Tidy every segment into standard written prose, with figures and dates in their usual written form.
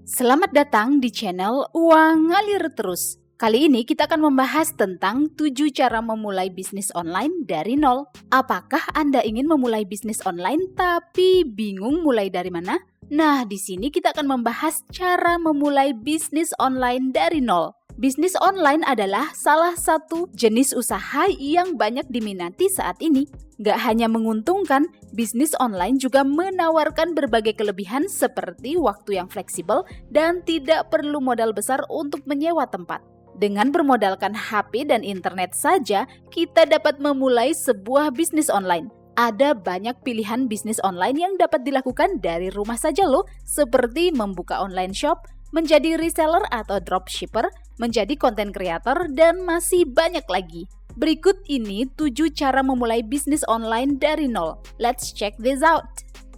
Selamat datang di channel Uang Ngalir Terus. Kali ini kita akan membahas tentang 7 cara memulai bisnis online dari nol. Apakah Anda ingin memulai bisnis online tapi bingung mulai dari mana? Nah, di sini kita akan membahas cara memulai bisnis online dari nol. Bisnis online adalah salah satu jenis usaha yang banyak diminati saat ini. Gak hanya menguntungkan, bisnis online juga menawarkan berbagai kelebihan seperti waktu yang fleksibel dan tidak perlu modal besar untuk menyewa tempat. Dengan bermodalkan HP dan internet saja, kita dapat memulai sebuah bisnis online. Ada banyak pilihan bisnis online yang dapat dilakukan dari rumah saja loh, seperti membuka online shop, menjadi reseller atau dropshipper, menjadi content creator, dan masih banyak lagi. Berikut ini 7 cara memulai bisnis online dari nol. Let's check this out.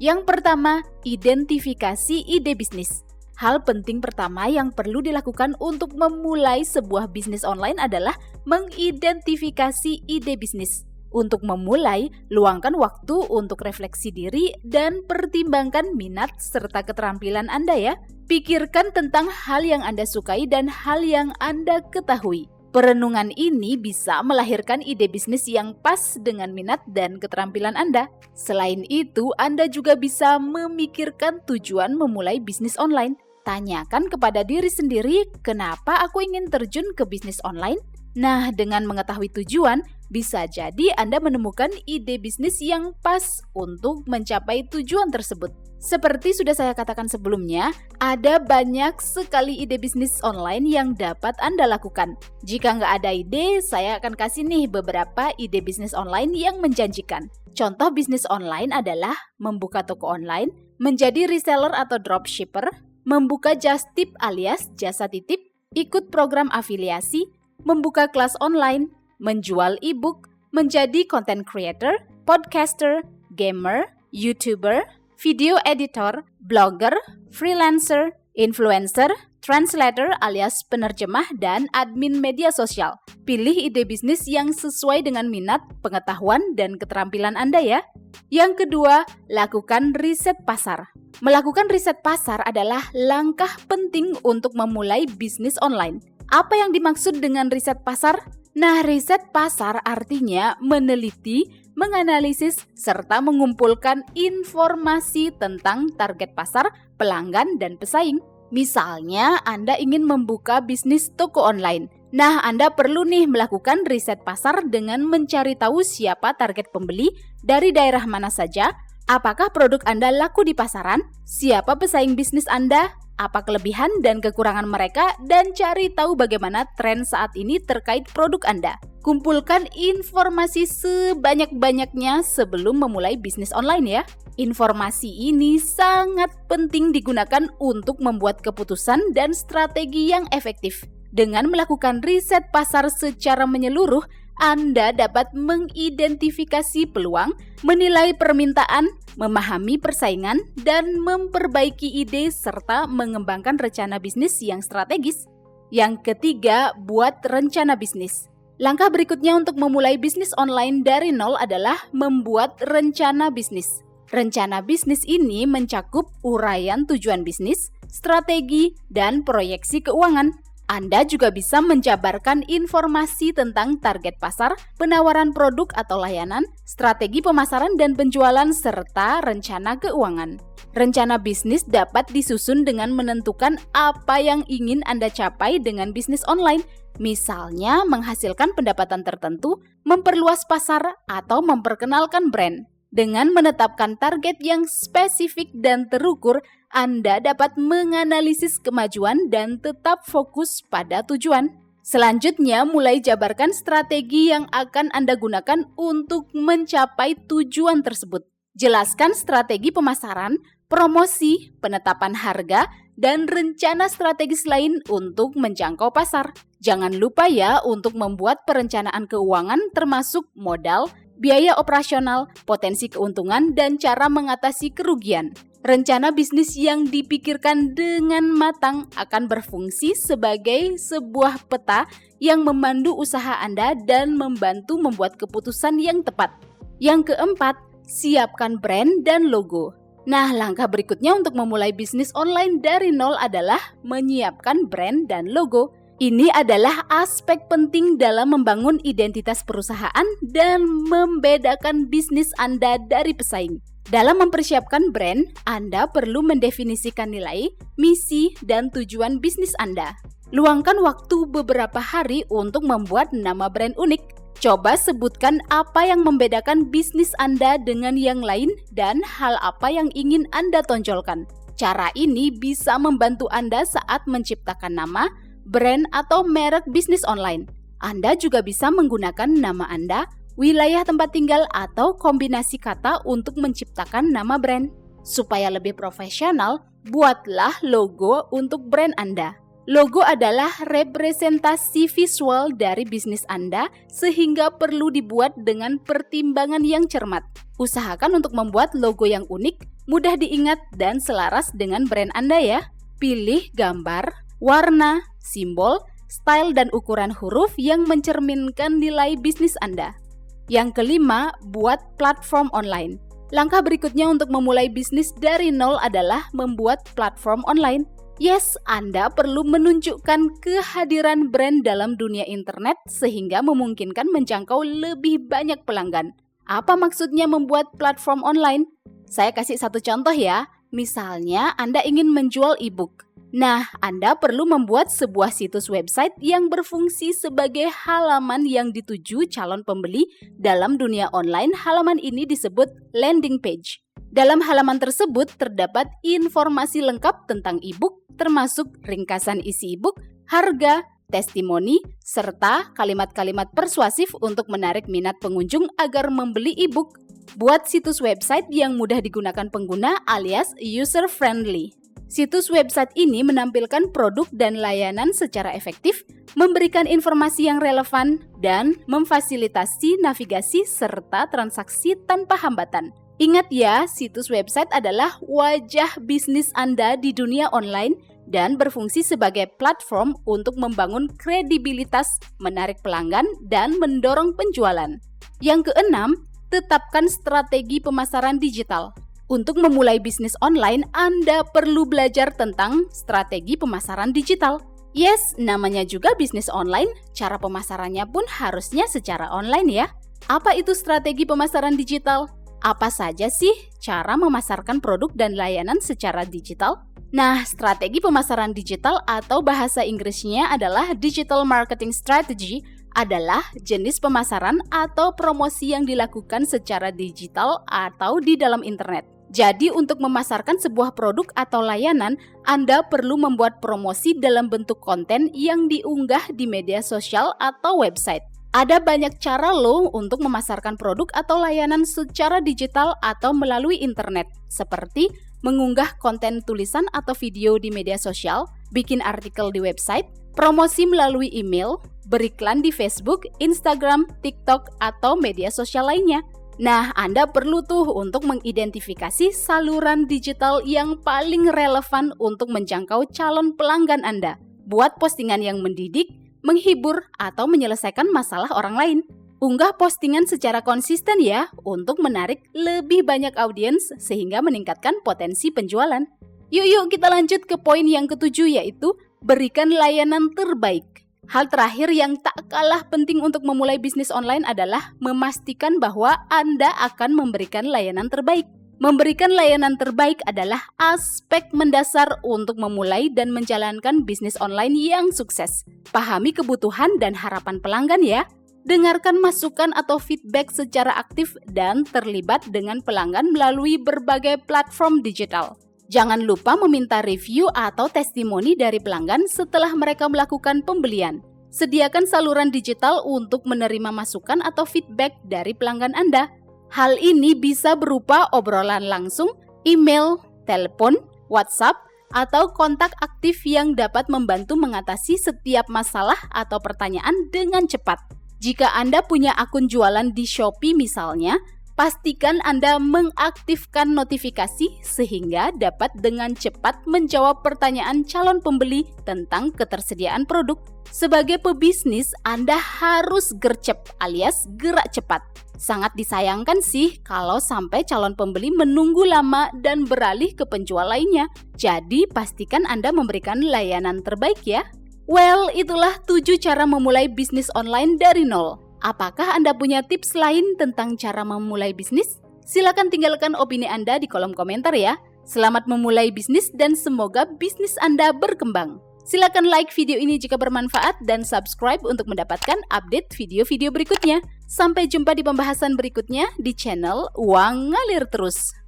Yang pertama, identifikasi ide bisnis. Hal penting pertama yang perlu dilakukan untuk memulai sebuah bisnis online adalah mengidentifikasi ide bisnis. Untuk memulai, luangkan waktu untuk refleksi diri dan pertimbangkan minat serta keterampilan Anda ya. Pikirkan tentang hal yang Anda sukai dan hal yang Anda ketahui. Perenungan ini bisa melahirkan ide bisnis yang pas dengan minat dan keterampilan Anda. Selain itu, Anda juga bisa memikirkan tujuan memulai bisnis online. Tanyakan kepada diri sendiri, kenapa aku ingin terjun ke bisnis online? Nah, dengan mengetahui tujuan, bisa jadi Anda menemukan ide bisnis yang pas untuk mencapai tujuan tersebut. Seperti sudah saya katakan sebelumnya, ada banyak sekali ide bisnis online yang dapat Anda lakukan. Jika nggak ada ide, saya akan kasih nih beberapa ide bisnis online yang menjanjikan. Contoh bisnis online adalah membuka toko online, menjadi reseller atau dropshipper, membuka just tip alias jasa titip, ikut program afiliasi, membuka kelas online, menjual e-book, menjadi content creator, podcaster, gamer, YouTuber, video editor, blogger, freelancer, influencer, translator alias penerjemah, dan admin media sosial. Pilih ide bisnis yang sesuai dengan minat, pengetahuan, dan keterampilan Anda ya. Yang kedua, lakukan riset pasar. Melakukan riset pasar adalah langkah penting untuk memulai bisnis online. Apa yang dimaksud dengan riset pasar? Nah, riset pasar artinya meneliti, menganalisis, serta mengumpulkan informasi tentang target pasar, pelanggan, dan pesaing. Misalnya, Anda ingin membuka bisnis toko online. Nah, Anda perlu nih melakukan riset pasar dengan mencari tahu siapa target pembeli, dari daerah mana saja, apakah produk Anda laku di pasaran, siapa pesaing bisnis Anda, apa kelebihan dan kekurangan mereka, dan cari tahu bagaimana tren saat ini terkait produk Anda. Kumpulkan informasi sebanyak-banyaknya sebelum memulai bisnis online ya. Informasi ini sangat penting digunakan untuk membuat keputusan dan strategi yang efektif. Dengan melakukan riset pasar secara menyeluruh, Anda dapat mengidentifikasi peluang, menilai permintaan, memahami persaingan, dan memperbaiki ide serta mengembangkan rencana bisnis yang strategis. Yang ketiga, buat rencana bisnis. Langkah berikutnya untuk memulai bisnis online dari nol adalah membuat rencana bisnis. Rencana bisnis ini mencakup uraian tujuan bisnis, strategi, dan proyeksi keuangan. Anda juga bisa menjabarkan informasi tentang target pasar, penawaran produk atau layanan, strategi pemasaran dan penjualan, serta rencana keuangan. Rencana bisnis dapat disusun dengan menentukan apa yang ingin Anda capai dengan bisnis online, misalnya menghasilkan pendapatan tertentu, memperluas pasar, atau memperkenalkan brand. Dengan menetapkan target yang spesifik dan terukur, Anda dapat menganalisis kemajuan dan tetap fokus pada tujuan. Selanjutnya, mulai jabarkan strategi yang akan Anda gunakan untuk mencapai tujuan tersebut. Jelaskan strategi pemasaran, promosi, penetapan harga, dan rencana strategis lain untuk menjangkau pasar. Jangan lupa ya untuk membuat perencanaan keuangan termasuk modal, biaya operasional, potensi keuntungan, dan cara mengatasi kerugian. Rencana bisnis yang dipikirkan dengan matang akan berfungsi sebagai sebuah peta yang memandu usaha Anda dan membantu membuat keputusan yang tepat. Yang keempat, siapkan brand dan logo. Nah, langkah berikutnya untuk memulai bisnis online dari nol adalah menyiapkan brand dan logo. Ini adalah aspek penting dalam membangun identitas perusahaan dan membedakan bisnis Anda dari pesaing. Dalam mempersiapkan brand, Anda perlu mendefinisikan nilai, misi, dan tujuan bisnis Anda. Luangkan waktu beberapa hari untuk membuat nama brand unik. Coba sebutkan apa yang membedakan bisnis Anda dengan yang lain dan hal apa yang ingin Anda tonjolkan. Cara ini bisa membantu Anda saat menciptakan nama, brand, atau merek bisnis online. Anda juga bisa menggunakan nama Anda, wilayah tempat tinggal, atau kombinasi kata untuk menciptakan nama brand. Supaya lebih profesional, buatlah logo untuk brand Anda. Logo adalah representasi visual dari bisnis Anda sehingga perlu dibuat dengan pertimbangan yang cermat. Usahakan untuk membuat logo yang unik, mudah diingat, dan selaras dengan brand Anda ya. Pilih gambar, warna, simbol, style, dan ukuran huruf yang mencerminkan nilai bisnis Anda. Yang kelima, buat platform online. Langkah berikutnya untuk memulai bisnis dari nol adalah membuat platform online. Yes, Anda perlu menunjukkan kehadiran brand dalam dunia internet sehingga memungkinkan menjangkau lebih banyak pelanggan. Apa maksudnya membuat platform online? Saya kasih satu contoh ya. Misalnya, Anda ingin menjual e-book. Nah, Anda perlu membuat sebuah situs website yang berfungsi sebagai halaman yang dituju calon pembeli. Dalam dunia online, halaman ini disebut landing page. Dalam halaman tersebut terdapat informasi lengkap tentang e-book, termasuk ringkasan isi e-book, harga, testimoni, serta kalimat-kalimat persuasif untuk menarik minat pengunjung agar membeli e-book. Buat situs website yang mudah digunakan pengguna alias user-friendly. Situs website ini menampilkan produk dan layanan secara efektif, memberikan informasi yang relevan, dan memfasilitasi navigasi serta transaksi tanpa hambatan. Ingat ya, situs website adalah wajah bisnis Anda di dunia online dan berfungsi sebagai platform untuk membangun kredibilitas, menarik pelanggan, dan mendorong penjualan. Yang keenam, tetapkan strategi pemasaran digital. Untuk memulai bisnis online, Anda perlu belajar tentang strategi pemasaran digital. Yes, namanya juga bisnis online, cara pemasarannya pun harusnya secara online ya. Apa itu strategi pemasaran digital? Apa saja sih cara memasarkan produk dan layanan secara digital? Nah, strategi pemasaran digital atau bahasa Inggrisnya adalah Digital Marketing Strategy adalah jenis pemasaran atau promosi yang dilakukan secara digital atau di dalam internet. Jadi untuk memasarkan sebuah produk atau layanan, Anda perlu membuat promosi dalam bentuk konten yang diunggah di media sosial atau website. Ada banyak cara loh untuk memasarkan produk atau layanan secara digital atau melalui internet, seperti mengunggah konten tulisan atau video di media sosial, bikin artikel di website, promosi melalui email, beriklan di Facebook, Instagram, TikTok, atau media sosial lainnya. Nah, Anda perlu tuh untuk mengidentifikasi saluran digital yang paling relevan untuk menjangkau calon pelanggan Anda. Buat postingan yang mendidik, menghibur, atau menyelesaikan masalah orang lain. Unggah postingan secara konsisten ya, untuk menarik lebih banyak audiens sehingga meningkatkan potensi penjualan. Yuk kita lanjut ke poin yang ketujuh, yaitu berikan layanan terbaik. Hal terakhir yang tak kalah penting untuk memulai bisnis online adalah memastikan bahwa Anda akan memberikan layanan terbaik. Memberikan layanan terbaik adalah aspek mendasar untuk memulai dan menjalankan bisnis online yang sukses. Pahami kebutuhan dan harapan pelanggan ya. Dengarkan masukan atau feedback secara aktif dan terlibat dengan pelanggan melalui berbagai platform digital. Jangan lupa meminta review atau testimoni dari pelanggan setelah mereka melakukan pembelian. Sediakan saluran digital untuk menerima masukan atau feedback dari pelanggan Anda. Hal ini bisa berupa obrolan langsung, email, telepon, WhatsApp, atau kontak aktif yang dapat membantu mengatasi setiap masalah atau pertanyaan dengan cepat. Jika Anda punya akun jualan di Shopee misalnya, Pastikan Anda mengaktifkan notifikasi sehingga dapat dengan cepat menjawab pertanyaan calon pembeli tentang ketersediaan produk. Sebagai pebisnis, Anda harus gercep alias gerak cepat. Sangat disayangkan sih kalau sampai calon pembeli menunggu lama dan beralih ke penjual lainnya. Jadi pastikan Anda memberikan layanan terbaik ya. Well, itulah 7 cara memulai bisnis online dari nol. Apakah Anda punya tips lain tentang cara memulai bisnis? Silakan tinggalkan opini Anda di kolom komentar ya. Selamat memulai bisnis dan semoga bisnis Anda berkembang. Silakan like video ini jika bermanfaat dan subscribe untuk mendapatkan update video-video berikutnya. Sampai jumpa di pembahasan berikutnya di channel Uang Ngalir Terus.